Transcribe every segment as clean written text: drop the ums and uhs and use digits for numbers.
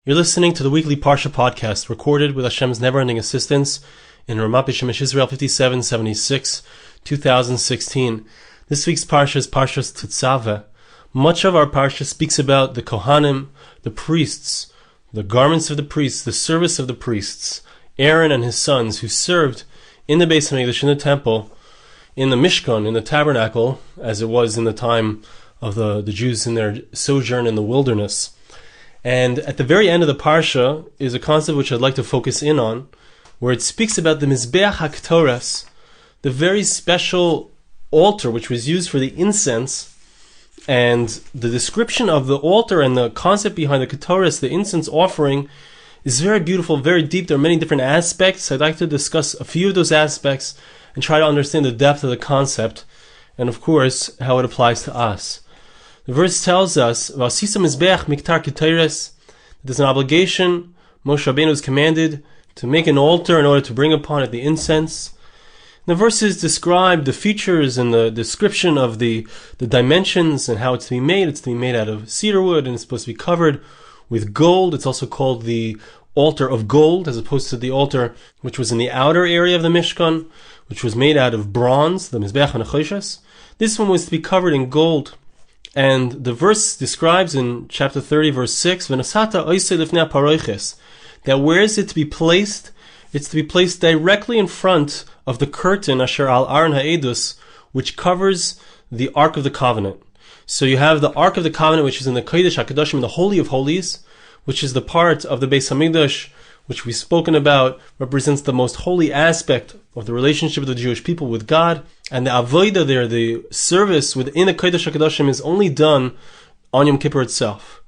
You're listening to the weekly Parsha podcast, recorded with Hashem's never-ending assistance in Ramat B'Shemesh Israel 5776, 2016. This week's Parsha is Parsha's Tetzaveh. Much of our Parsha speaks about the Kohanim, the priests, the garments of the priests, the service of the priests, Aaron and his sons, who served in the Beis HaMikdash, in the temple, in the mishkan, in the tabernacle, as it was in the time of the Jews in their sojourn in the wilderness. And at the very end of the Parsha is a concept which I'd like to focus in on, where it speaks about the Mizbeach ketores, the very special altar which was used for the incense, and the description of the altar and the concept behind the ketores, the incense offering, is very beautiful, very deep. There are many different aspects. I'd like to discuss a few of those aspects and try to understand the depth of the concept, and of course, how it applies to us. The verse tells us, there's an obligation. Moshe Rabbeinu is commanded to make an altar in order to bring upon it the incense. The verses describe the features and the description of the dimensions and how it's to be made. It's to be made out of cedar wood and it's supposed to be covered with gold. It's also called the altar of gold, as opposed to the altar which was in the outer area of the mishkan, which was made out of bronze, the Mizbeach HaNechoshes. This one was to be covered in gold. And the verse describes in chapter 30, verse 6, that where is it to be placed? It's to be placed directly in front of the curtain, Asher al Ahron ha'edus, which covers the Ark of the Covenant. So you have the Ark of the Covenant, which is in the Kodesh HaKadoshim, in the Holy of Holies, which is the part of the Beis HaMikdash, which we've spoken about, represents the most holy aspect of the relationship of the Jewish people with God. And the avodah there, the service within the Kodesh HaKadoshim, is only done on Yom Kippur itself.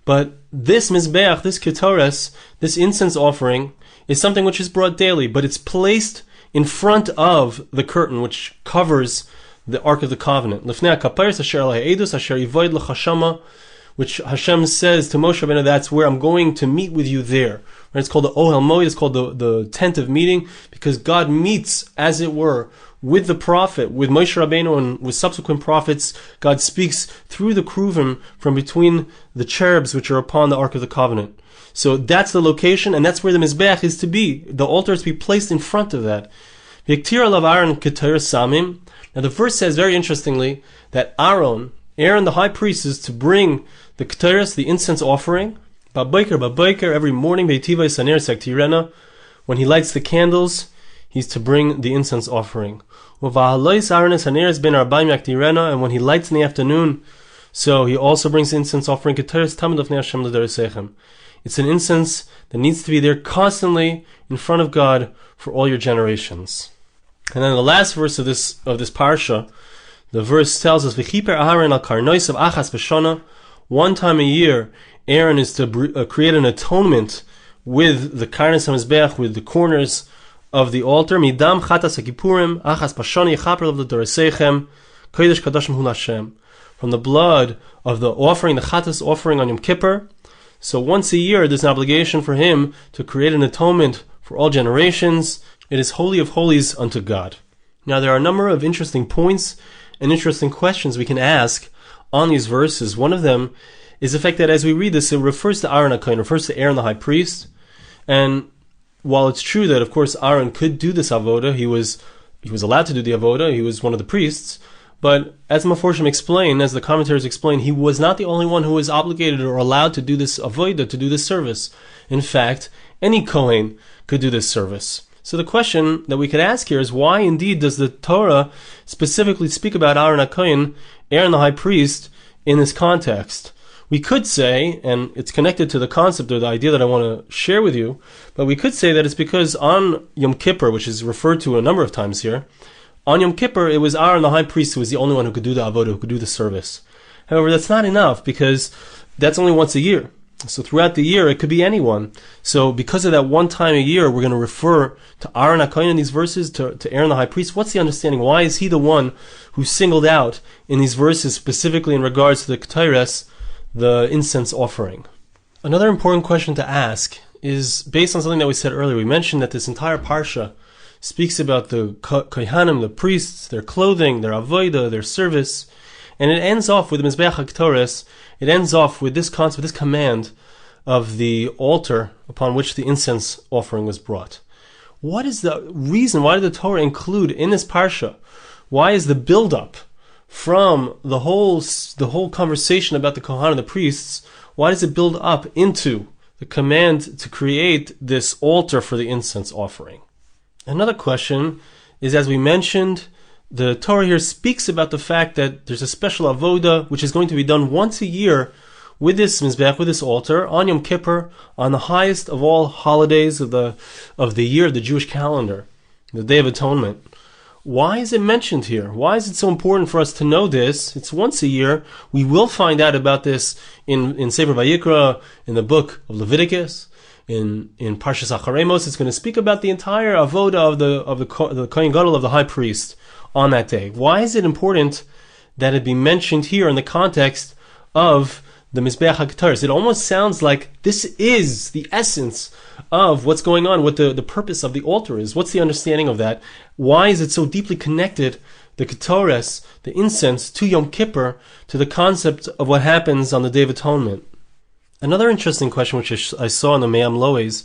But this Mizbeach, this ketores, this incense offering, is something which is brought daily, but it's placed in front of the curtain which covers the Ark of the Covenant. Lifnei HaKaparis asher al ha'edus asher yivoid l'chashama, which Hashem says to Moshe Rabbeinu, that's where I'm going to meet with you there. Right? It's called the Ohel Moed, it's called the tent of meeting, because God meets, as it were, with the prophet, with Moshe Rabbeinu and with subsequent prophets. God speaks through the kruvim from between the cherubs which are upon the Ark of the Covenant. So that's the location, and that's where the Mizbeach is to be. The altar is to be placed in front of that. Now the verse says very interestingly that Aaron, the high priest, is to bring the ketores, the incense offering, every morning, when he lights the candles, he's to bring the incense offering. And when he lights in the afternoon, so he also brings the incense offering. It's an incense that needs to be there constantly in front of God for all your generations. And then the last verse of this parsha, the verse tells us, one time a year, Aaron is to create an atonement with the karnas hamizbeach, with the corners of the altar. Midam chatas hakipurim achas pashani yechaper of the doresechem kodesh kadashim hu Hashem, from the blood of the offering, the chatas offering on Yom Kippur. So once a year, there's an obligation for him to create an atonement for all generations. It is holy of holies unto God. Now there are a number of interesting points and interesting questions we can ask on these verses. One of them is the fact that as we read this, it refers to Aaron HaKohen, refers to Aaron the high priest. And while it's true that, of course, Aaron could do this avodah, he was allowed to do the avodah, he was one of the priests, but as Meforshim explain, as the commentators explain, he was not the only one who was obligated or allowed to do this avodah, to do this service. In fact, any Kohen could do this service. So the question that we could ask here is, why indeed does the Torah specifically speak about Aaron HaKohen, Aaron the high priest, in this context? We could say, and it's connected to the concept or the idea that I want to share with you, but we could say that it's because on Yom Kippur, which is referred to a number of times here, on Yom Kippur it was Aaron the high priest who was the only one who could do the avodah, who could do the service. However, that's not enough, because that's only once a year. So throughout the year, it could be anyone. So because of that one time a year, we're going to refer to Aaron HaKohen in these verses, to Aaron the high priest. What's the understanding? Why is he the one who's singled out in these verses, specifically in regards to the ketores, the incense offering? Another important question to ask is based on something that we said earlier. We mentioned that this entire parsha speaks about the kohanim, the priests, their clothing, their avodah, their service, and it ends off with the Mizbeach HaKetores. It ends off with this concept, this command of the altar upon which the incense offering was brought. What is the reason? Why did the Torah include in this Parsha? Why is the build-up from the whole conversation about the Kohen and the priests, why does it build up into the command to create this altar for the incense offering? Another question is, as we mentioned, the Torah here speaks about the fact that there's a special avoda which is going to be done once a year with this mizbeach, with this altar, on Yom Kippur, on the highest of all holidays of the year, the Jewish calendar, the Day of Atonement. Why is it mentioned here? Why is it so important for us to know this? It's once a year. We will find out about this in Sefer Vayikra, in the book of Leviticus, in Parsha Acharemos. It's going to speak about the entire avoda of the Kohen Gadol, of the high priest, on that day. Why is it important that it be mentioned here in the context of the Mizbeach HaKetores? It almost sounds like this is the essence of what's going on, what the purpose of the altar is. What's the understanding of that? Why is it so deeply connected, the ketores, the incense, to Yom Kippur, to the concept of what happens on the Day of Atonement? Another interesting question which I saw in the Me'am Loes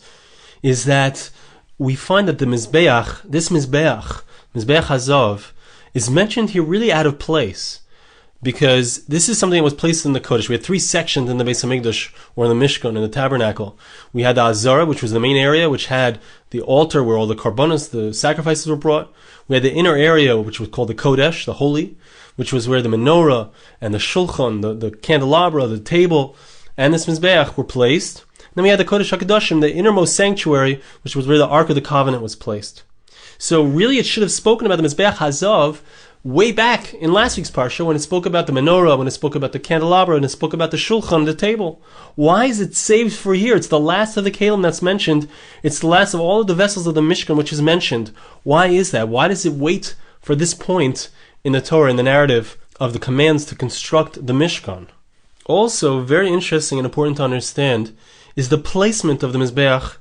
is that we find that the Mizbeach, this Mizbeach Hazav, is mentioned here really out of place, because this is something that was placed in the Kodesh. We had three sections in the Beis HaMikdash, or in the mishkan, in the tabernacle. We had the Azara, which was the main area, which had the altar where all the karbanos, the sacrifices, were brought. We had the inner area, which was called the Kodesh, the holy, which was where the menorah and the shulchan, the candelabra, the table, and this mizbeach were placed. Then we had the Kodesh HaKadoshim, the innermost sanctuary, which was where the Ark of the Covenant was placed. So really it should have spoken about the Mizbeach Hazav way back in last week's Parsha, when it spoke about the menorah, when it spoke about the candelabra, and it spoke about the shulchan, the table. Why is it saved for here? It's the last of the kelim that's mentioned. It's the last of all of the vessels of the mishkan which is mentioned. Why is that? Why does it wait for this point in the Torah, in the narrative of the commands to construct the mishkan? Also, very interesting and important to understand is the placement of the Mizbeach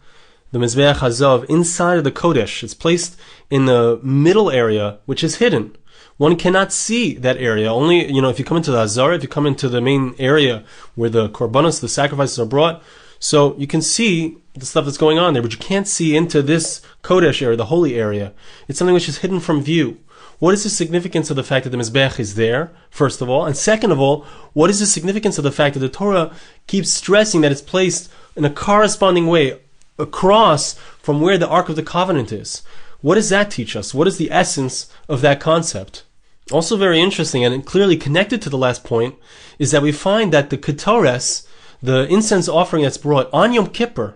Hazav inside of the Kodesh. It's placed in the middle area, which is hidden. One cannot see that area. Only, if you come into the Hazara, if you come into the main area where the korbanos, the sacrifices are brought, so you can see the stuff that's going on there, but you can't see into this Kodesh area, the holy area. It's something which is hidden from view. What is the significance of the fact that the Mizbeach is there, first of all? And second of all, what is the significance of the fact that the Torah keeps stressing that it's placed in a corresponding way across from where the Ark of the Covenant is? What does that teach us? What is the essence of that concept? Also very interesting and clearly connected to the last point is that we find that the ketores, the incense offering that's brought on Yom Kippur,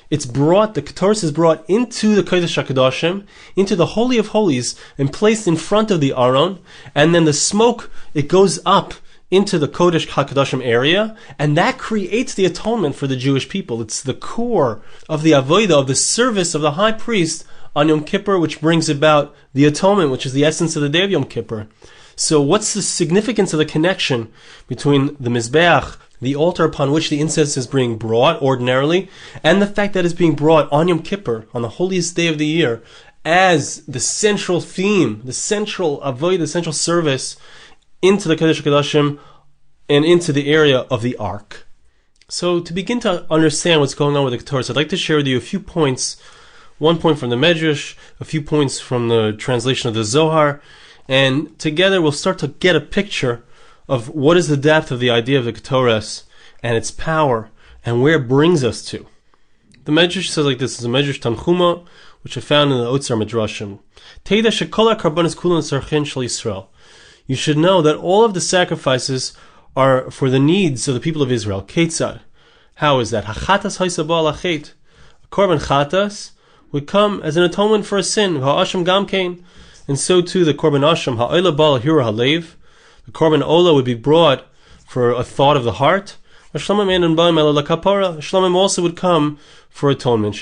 the ketores is brought into the Kodesh HaKadoshim, into the Holy of Holies, and placed in front of the Ahron, and then the smoke, it goes up into the Kodesh HaKadoshim area, and that creates the atonement for the Jewish people. It's the core of the avodah, of the service of the high priest on Yom Kippur, which brings about the atonement, which is the essence of the day of Yom Kippur. So what's the significance of the connection between the Mizbeach, the altar upon which the incense is being brought ordinarily, and the fact that it's being brought on Yom Kippur, on the holiest day of the year, as the central theme, the central avodah, the central service into the Kodesh HaKadoshim and into the area of the Ark? So to begin to understand what's going on with the ketores, I'd like to share with you a few points. One point from the Medrash, a few points from the translation of the Zohar, and together we'll start to get a picture of what is the depth of the idea of the ketores and its power and where it brings us to. The Medrash says like this: is a Medrash Tanchuma, which I found in the Otzar Midrashim. Teida shekol hakarbanos kulan tzarchin shel Yisrael. You should know that all of the sacrifices are for the needs of the people of Israel. Ketzad. How is that? Hachatas haisa ba'al hachet. A korban chatas would come as an atonement for a sin. Ha'asham gamkein. And so too the korban asham ha'ola ba'al hira halev. The korban ola would be brought for a thought of the heart. Shlamim also would come for atonement.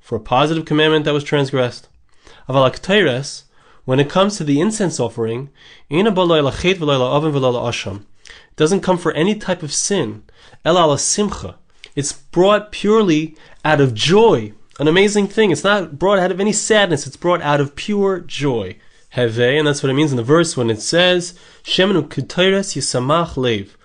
For a positive commandment that was transgressed. When it comes to the incense offering, it doesn't come for any type of sin. It's brought purely out of joy. An amazing thing. It's not brought out of any sadness. It's brought out of pure joy. Heve, and that's what it means in the verse when it says, Shemenu ketores yisamach lev.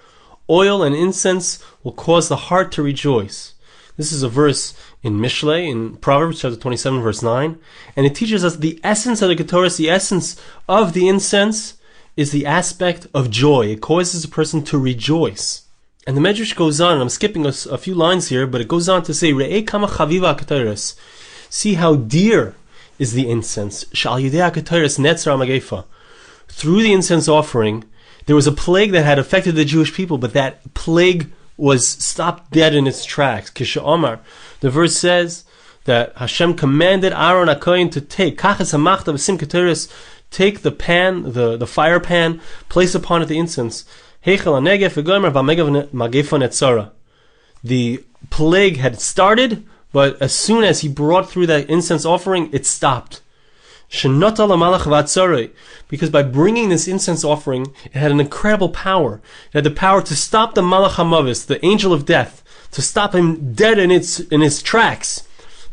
Oil and incense will cause the heart to rejoice. This is a verse in Mishlei, in Proverbs chapter 27, verse 9. And it teaches us the essence of the ketores, the essence of the incense, is the aspect of joy. It causes a person to rejoice. And the Medrash goes on, and I'm skipping a few lines here, but it goes on to say, Re'ei kama chaviva ketores. See how dear is the incense. Shal yidei ketores netzra magefa. Through the incense offering, there was a plague that had affected the Jewish people, but that plague was stopped dead in its tracks. Kisha Omar, the verse says that Hashem commanded Ahron HaKohen to take take the pan, the fire pan, place upon it the incense. The plague had started, but as soon as he brought through that incense offering, it stopped. Because by bringing this incense offering, it had an incredible power. It had the power to stop the Malach HaMavis, the angel of death, to stop him dead in his tracks.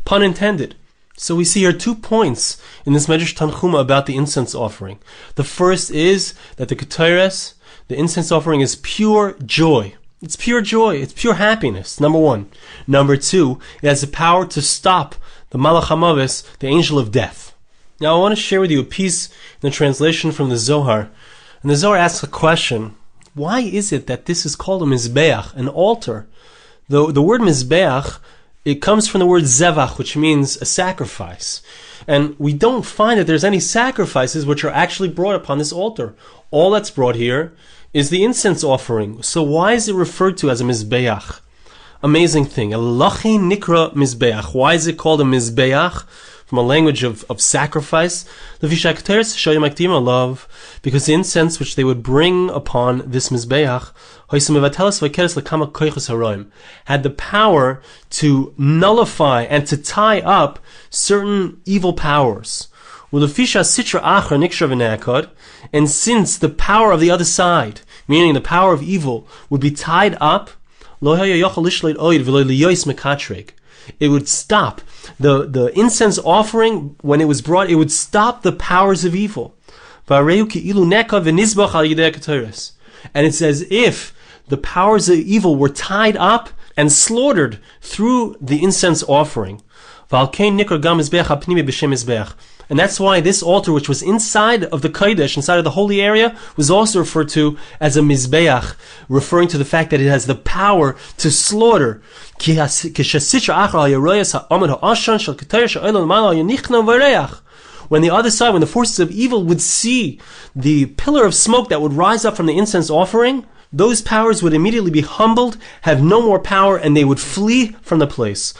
Pun intended. So we see here 2 points in this Medrash Tanchuma about the incense offering. The first is that the ketores, the incense offering, is pure joy. It's pure joy. It's pure happiness, number 1. Number 2, it has the power to stop the Malach HaMavis, the angel of death. Now I want to share with you a piece in the translation from the Zohar. And the Zohar asks a question. Why is it that this is called a mizbeach, an altar? The word mizbeach, it comes from the word zevach, which means a sacrifice. And we don't find that there's any sacrifices which are actually brought upon this altar. All that's brought here is the incense offering. So why is it referred to as a mizbeach? Amazing thing. Lachi nikra mizbeach. Why is it called a mizbeach? From a language of sacrifice. Because the incense which they would bring upon this mizbeach had the power to nullify and to tie up certain evil powers. And since the power of the other side, meaning the power of evil, would be tied up, it would stop. The incense offering, when it was brought, it would stop the powers of evil. And it's as if the powers of evil were tied up and slaughtered through the incense offering. And that's why this altar, which was inside of the Kodesh, inside of the holy area, was also referred to as a mizbeach, referring to the fact that it has the power to slaughter. When the other side, when the forces of evil would see the pillar of smoke that would rise up from the incense offering, those powers would immediately be humbled, have no more power, and they would flee from the place.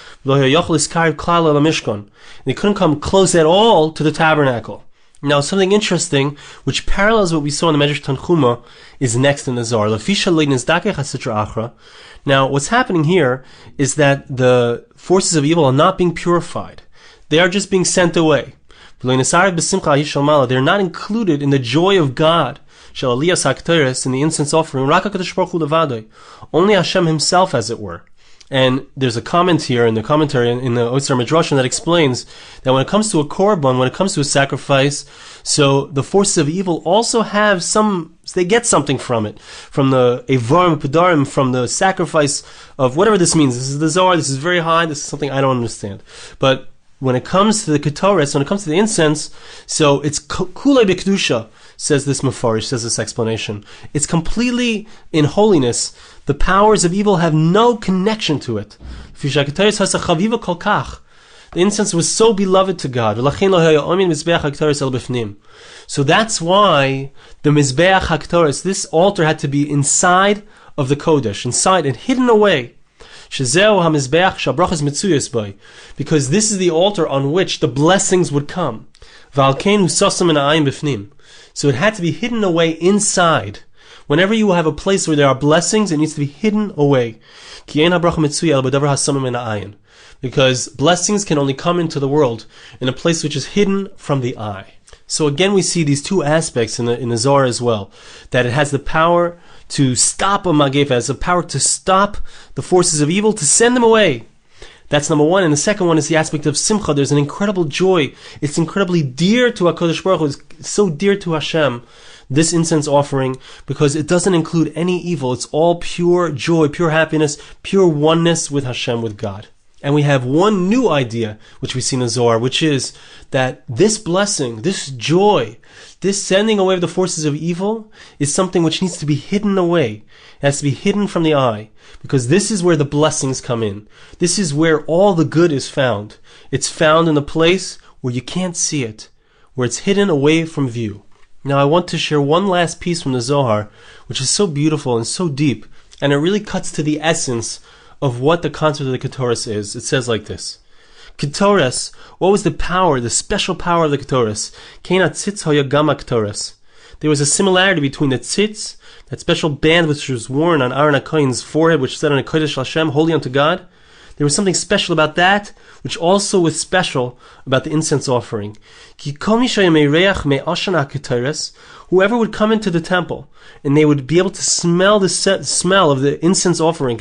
They couldn't come close at all to the tabernacle. Now, something interesting, which parallels what we saw in the Medrash Tanchuma, is next in the Zohar. Now, what's happening here is that the forces of evil are not being purified. They are just being sent away. They're not included in the joy of God, in the incense offering. Only Hashem himself, as it were. And there's a comment here in the commentary in the Otzar Midrashim that explains that when it comes to a korban, when it comes to a sacrifice, so the forces of evil also have they get something from it, from the Evarim Pedarim, from the sacrifice of whatever this means. This is the Zohar, this is very high, this is something I don't understand. But when it comes to the ketores, when it comes to the incense, so it's kulei b'kedusha, says this Mefarish, says this explanation. It's completely in holiness. The powers of evil have no connection to it. The incense was so beloved to God. So that's why the Mizbeach HaKetores, this altar, had to be inside of the Kodesh, inside and hidden away. Because this is the altar on which the blessings would come. So it had to be hidden away inside. Whenever you have a place where there are blessings, it needs to be hidden away. Because blessings can only come into the world in a place which is hidden from the eye. So again, we see these two aspects in the Zohar as well. That it has the power to stop a magef, it has the power to stop the forces of evil, to send them away. That's number one. And the second one is the aspect of simcha. There's an incredible joy. It's incredibly dear to HaKadosh Baruch Hu. It's so dear to Hashem this incense offering, because it doesn't include any evil. It's all pure joy, pure happiness, pure oneness with Hashem, with God. And we have one new idea, which we see in the Zohar, which is that this blessing, this joy, this sending away of the forces of evil is something which needs to be hidden away. It has to be hidden from the eye, because this is where the blessings come in. This is where all the good is found. It's found in the place where you can't see it, where it's hidden away from view. Now I want to share one last piece from the Zohar, which is so beautiful and so deep, and it really cuts to the essence of what the concept of the ketores is. It says like this: Ketores, what was the power, the special power of the ketores? Keina tzitz hoya gama ketores. There was a similarity between the tzitz, that special band which was worn on Ahron HaKohen's forehead, which said on a Kodesh Hashem, holy unto God. There was something special about that, which also was special about the incense offering. Whoever would come into the temple, and they would be able to smell the smell of the incense offering,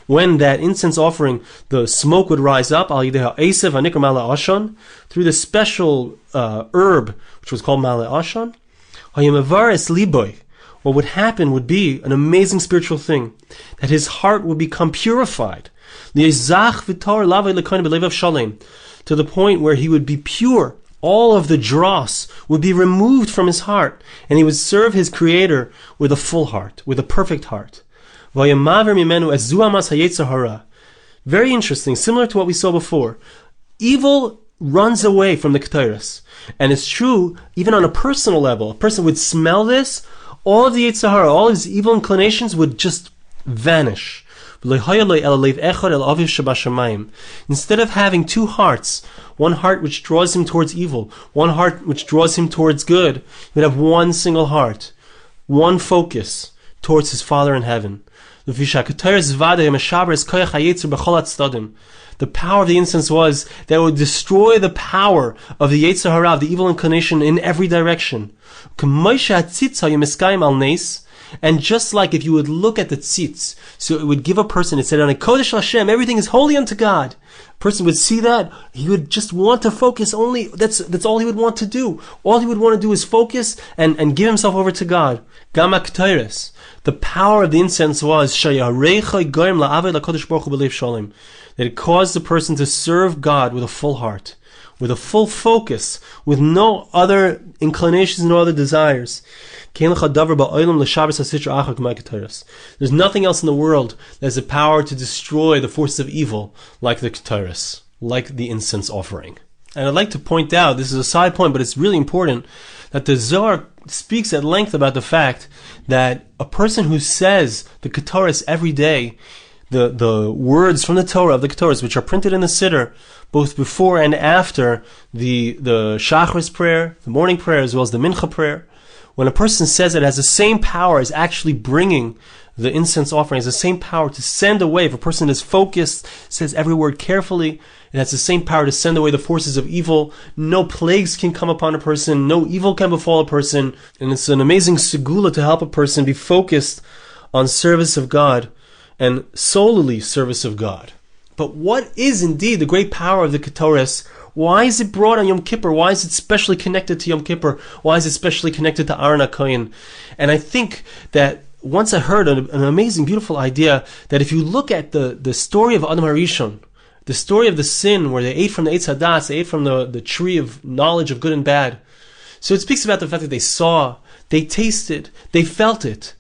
when that incense offering, the smoke would rise up, through the special herb, which was called Maleh Ashan, what would happen would be an amazing spiritual thing, that his heart would become purified, to the point where he would be pure. All of the dross would be removed from his heart, and he would serve his Creator with a full heart, with a perfect heart. Very interesting, similar to what we saw before. Evil runs away from the ketores. And it's true, even on a personal level, a person would smell this, all of the Yetzer Hara, all of his evil inclinations would just vanish. Instead of having two hearts, one heart which draws him towards evil, one heart which draws him towards good, he would have one single heart, one focus towards his Father in heaven. The power of the incense was that it would destroy the power of the Yetzer Hara, of the evil inclination, in every direction. And just like if you would look at the tzitz, so it would give a person, it said on a Kodesh Hashem, everything is holy unto God. A person would see that, he would just want to focus only, that's all he would want to do. All he would want to do is focus and give himself over to God. Gama ketores. The power of the incense was that it caused the person to serve God with a full heart, with a full focus, with no other inclinations, no other desires. There's nothing else in the world that has the power to destroy the forces of evil like the ketores, like the incense offering. And I'd like to point out, this is a side point, but it's really important, that the Zohar speaks at length about the fact that a person who says the ketores every day, the words from the Torah of the ketores, which are printed in the Siddur, both before and after the Shacharis prayer, the morning prayer, as well as the Mincha prayer, when a person says it has the same power as actually bringing the incense offering, has the same power to send away. If a person is focused, says every word carefully, it has the same power to send away the forces of evil. No plagues can come upon a person, no evil can befall a person, and it's an amazing segula to help a person be focused on service of God, and solely service of God. But what is indeed the great power of the ketores? Why is it brought on Yom Kippur? Why is it specially connected to Yom Kippur? Why is it specially connected to Ahron HaKohen? And I think that once I heard an amazing, beautiful idea, that if you look at the story of Adam HaRishon, the story of the sin where they ate from the Eitz Hadas, they ate from the tree of knowledge of good and bad. So it speaks about the fact that they saw, they tasted, they felt it.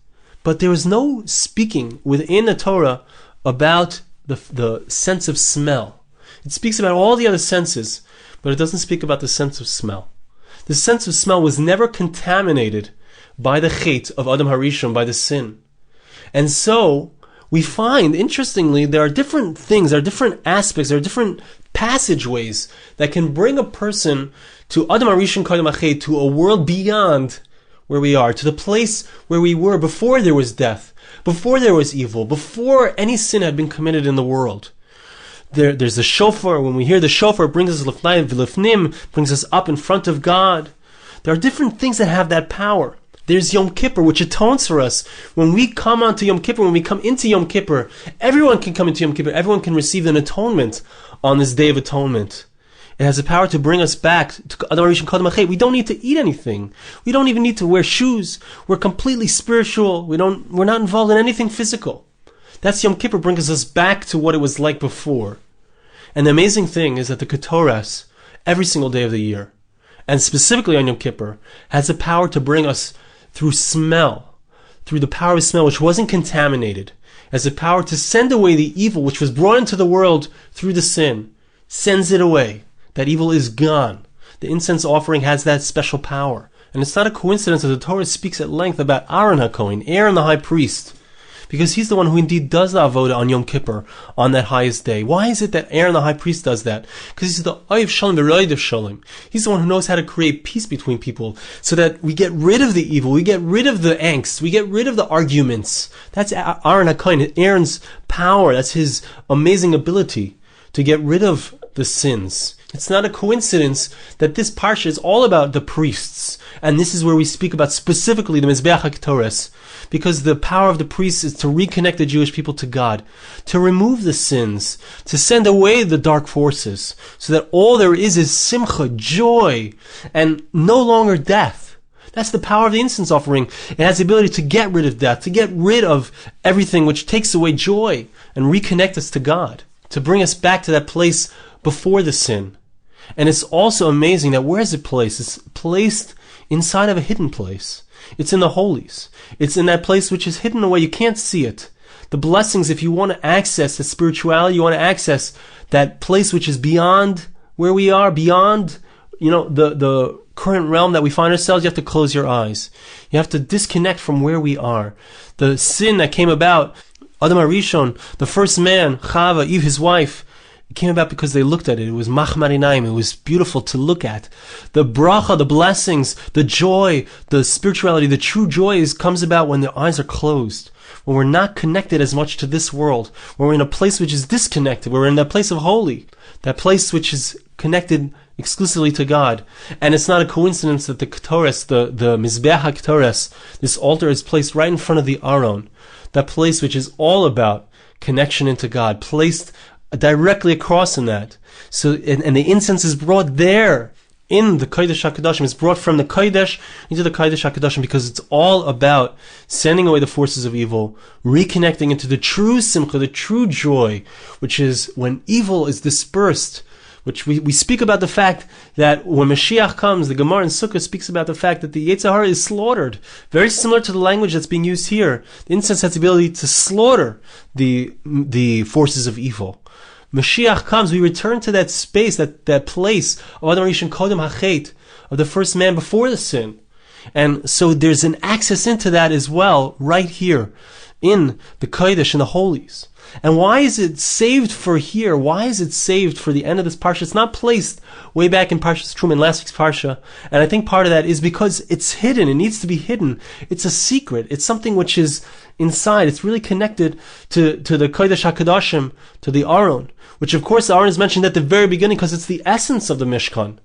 But there was no speaking within the Torah about the sense of smell. It speaks about all the other senses, but it doesn't speak about the sense of smell. The sense of smell was never contaminated by the chet of Adam HaRishon, by the sin. And so, we find, interestingly, there are different things, there are different aspects, there are different passageways that can bring a person to Adam HaRishon Kodem HaChet, to a world beyond where we are, to the place where we were before there was death, before there was evil, before any sin had been committed in the world. There's the shofar. When we hear the shofar, it brings us lefnayim v'lefnim, brings us up in front of God. There are different things that have that power. There's Yom Kippur, which atones for us. When we come onto Yom Kippur, when we come into Yom Kippur, everyone can come into Yom Kippur, everyone can receive an atonement on this Day of Atonement. It has the power to bring us back to Adar Rishon Kodem Achet. We don't need to eat anything. We don't even need to wear shoes. We're completely spiritual. We're not involved in anything physical. That's Yom Kippur, brings us back to what it was like before. And the amazing thing is that the ketores, every single day of the year, and specifically on Yom Kippur, has the power to bring us through smell, through the power of smell, which wasn't contaminated, has the power to send away the evil which was brought into the world through the sin, sends it away. That evil is gone. The incense offering has that special power. And it's not a coincidence that the Torah speaks at length about Ahron HaKohen, Aaron the high priest, because he's the one who indeed does the avodah on Yom Kippur, on that highest day. Why is it that Aaron the high priest does that? Because he's the Oiv Shalom v'Roidev Shalom. He's the one who knows how to create peace between people, so that we get rid of the evil, we get rid of the angst, we get rid of the arguments. That's Ahron HaKohen, Aaron's power. That's his amazing ability to get rid of the sins. It's not a coincidence that this Parsha is all about the priests. And this is where we speak about specifically the Mizbeach HaKetores, because the power of the priests is to reconnect the Jewish people to God, to remove the sins, to send away the dark forces, so that all there is simcha, joy, and no longer death. That's the power of the incense offering. It has the ability to get rid of death, to get rid of everything which takes away joy, and reconnect us to God, to bring us back to that place before the sin. And it's also amazing that where is it placed? It's placed inside of a hidden place. It's in the holies. It's in that place which is hidden away. You can't see it. The blessings, if you want to access the spirituality, you want to access that place which is beyond where we are, beyond, the current realm that we find ourselves, you have to close your eyes. You have to disconnect from where we are. The sin that came about, Adam HaRishon, the first man, Chava, Eve, his wife, it came about because they looked at it. It was machmar einayim. It was beautiful to look at. The bracha, the blessings, the joy, the spirituality, the true joy comes about when the eyes are closed, when we're not connected as much to this world, when we're in a place which is disconnected, we're in that place of holy, that place which is connected exclusively to God. And it's not a coincidence that the ketores, the Mizbeach HaKetores, this altar is placed right in front of the Ahron, that place which is all about connection into God, placed directly across in that. So, and the incense is brought there in the Kodesh HaKadoshim. It's brought from the Kodesh into the Kodesh HaKadoshim because it's all about sending away the forces of evil, reconnecting into the true simcha, the true joy, which is when evil is dispersed. Which we speak about the fact that when Mashiach comes, the Gemara in Sukkah speaks about the fact that the Yetzer Hara is slaughtered. Very similar to the language that's being used here. The incense has the ability to slaughter the forces of evil. Mashiach comes, we return to that space, that place of Adam Rishon Kodem Hachet, of the first man before the sin. And so there's an access into that as well, right here, in the Kodesh and the Holies. And why is it saved for here? Why is it saved for the end of this Parsha? It's not placed way back in Parsha's Truma, in last week's Parsha. And I think part of that is because it's hidden. It needs to be hidden. It's a secret. It's something which is inside. It's really connected to the Kodesh HaKadoshim, to the Ahron, which of course the Ahron is mentioned at the very beginning because it's the essence of the mishkan.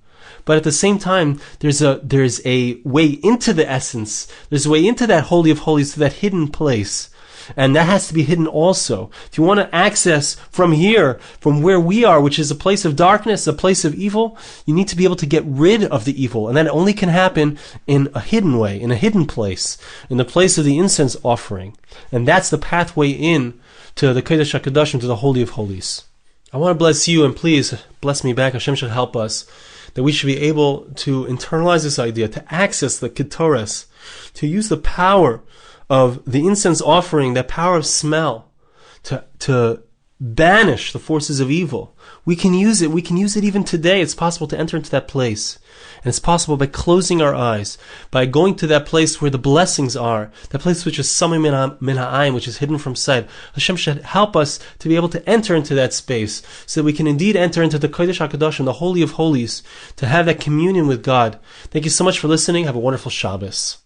But at the same time, there's a way into the essence. There's a way into that Holy of Holies, to that hidden place. And that has to be hidden also. If you want to access from here, from where we are, which is a place of darkness, a place of evil, you need to be able to get rid of the evil. And that only can happen in a hidden way, in a hidden place, in the place of the incense offering. And that's the pathway in to the Kodesh HaKadoshim, to the Holy of Holies. I want to bless you, and please bless me back. Hashem should help us, that we should be able to internalize this idea, to access the ketores, to use the power of the incense offering, that power of smell, to banish the forces of evil. We can use it. We can use it even today. It's possible to enter into that place. And it's possible by closing our eyes, by going to that place where the blessings are, that place which is samim min ha'ayim, which is hidden from sight. Hashem should help us to be able to enter into that space, so that we can indeed enter into the Kodesh HaKadoshim, the Holy of Holies, to have that communion with God. Thank you so much for listening. Have a wonderful Shabbos.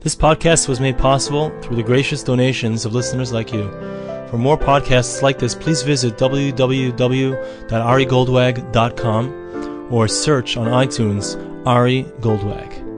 This podcast was made possible through the gracious donations of listeners like you. For more podcasts like this, please visit www.arigoldwag.com or search on iTunes Ari Goldwag.